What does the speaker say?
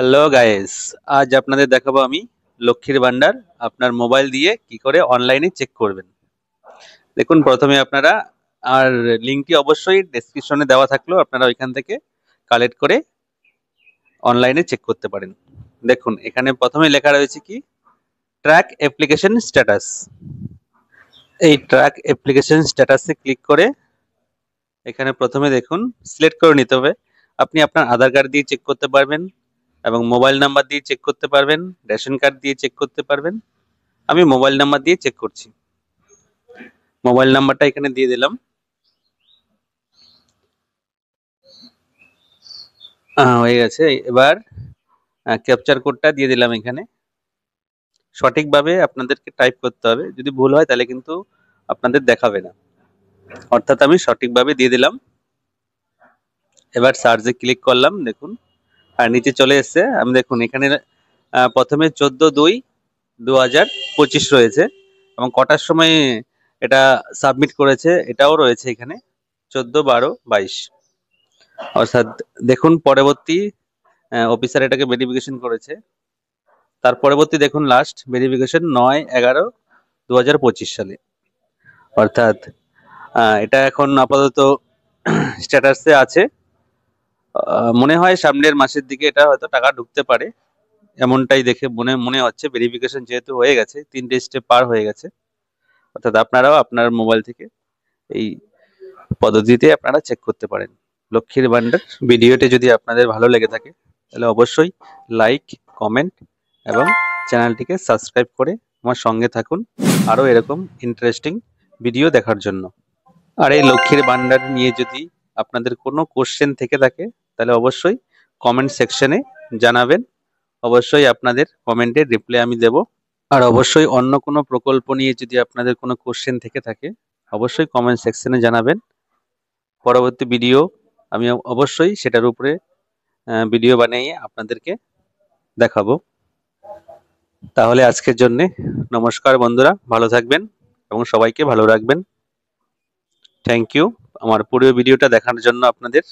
Hello guys, আজ আপনাদের দেখাবো আমি লক্ষ্মীর ভান্ডার আপনার মোবাইল দিয়ে কি করে অনলাইনে চেক করবেন। দেখুন, প্রথমে আপনারা আর লিঙ্কটি অবশ্যই ডেসক্রিপশনে দেওয়া থাকলো, আপনারা ওইখান থেকে কালেক্ট করে অনলাইনে চেক করতে পারেন। দেখুন, এখানে প্রথমে লেখা রয়েছে কি ট্র্যাক অ্যাপ্লিকেশন স্ট্যাটাস। এই ট্র্যাক অ্যাপ্লিকেশন স্ট্যাটাসে ক্লিক করে এখানে প্রথমে দেখুন সিলেক্ট করে নিতে হবে। আপনি আপনার আধার কার্ড দিয়ে চেক করতে পারবেন এবং মোবাইল নাম্বার দিয়ে চেক করতে পারবেন, রেশন কার্ড দিয়ে চেক করতে পারবেন। আমি মোবাইল নাম্বার দিয়ে চেক করছি। মোবাইল নাম্বারটা এখানে দিয়ে দিলাম। হয়ে গেছে। এবার ক্যাপচার কোডটা দিয়ে দিলাম এখানে। সঠিকভাবে আপনাদেরকে টাইপ করতে হবে, যদি ভুল হয় তাহলে কিন্তু আপনাদের দেখাবে না। অর্থাৎ আমি সঠিকভাবে দিয়ে দিলাম। এবার সার্চে ক্লিক করলাম, দেখুন আর নিচে চলে এসছে। আমি দেখুন এখানে প্রথমে 14/2/2025 রয়েছে এবং কটার সময় এটা সাবমিট করেছে এটাও রয়েছে এখানে 14/12/22। অর্থাৎ দেখুন পরবর্তী অফিসার এটাকে ভেরিফিকেশন করেছে। তার পরবর্তী দেখুন লাস্ট ভেরিফিকেশন 9/11/2025 সালে। অর্থাৎ এটা এখন আপাতত স্ট্যাটাসে আছে। মনে হয় সামনের মাসের দিকে এটা হয়তো টাকা ঢুকতে পারে, এমনটাই দেখে মনে হচ্ছে। ভেরিফিকেশন যেহেতু হয়ে গেছে, 3টে স্টেপ পার হয়ে গেছে। অর্থাৎ আপনারাও আপনার মোবাইল থেকে এই পদ্ধতিতে আপনারা চেক করতে পারেন লক্ষ্মীর ভান্ডার। ভিডিওটি যদি আপনাদের ভালো লেগে থাকে তাহলে অবশ্যই লাইক, কমেন্ট এবং চ্যানেলটিকে সাবস্ক্রাইব করে আমার সঙ্গে থাকুন আরও এরকম ইন্টারেস্টিং ভিডিও দেখার জন্য। আর এই লক্ষ্মীর ভান্ডার নিয়ে যদি আপনাদের কোনো কোশ্চেন থেকে থাকে তাহলে অবশ্যই কমেন্ট সেকশনে জানাবেন। অবশ্যই আপনাদের কমেন্টের রিপ্লাই আমি দেব। আর অবশ্যই অন্য কোনো প্রকল্প নিয়ে যদি আপনাদের কোনো কোশ্চেন থেকে থাকে অবশ্যই কমেন্ট সেকশনে জানাবেন। পরবর্তী ভিডিও আমি অবশ্যই সেটার উপরে ভিডিও বানিয়ে আপনাদেরকে দেখাবো। তাহলে আজকের জন্যে নমস্কার বন্ধুরা, ভালো থাকবেন এবং সবাইকে ভালো রাখবেন। থ্যাংক ইউ আমার পুরো ভিডিওটা দেখার জন্য আপনাদের।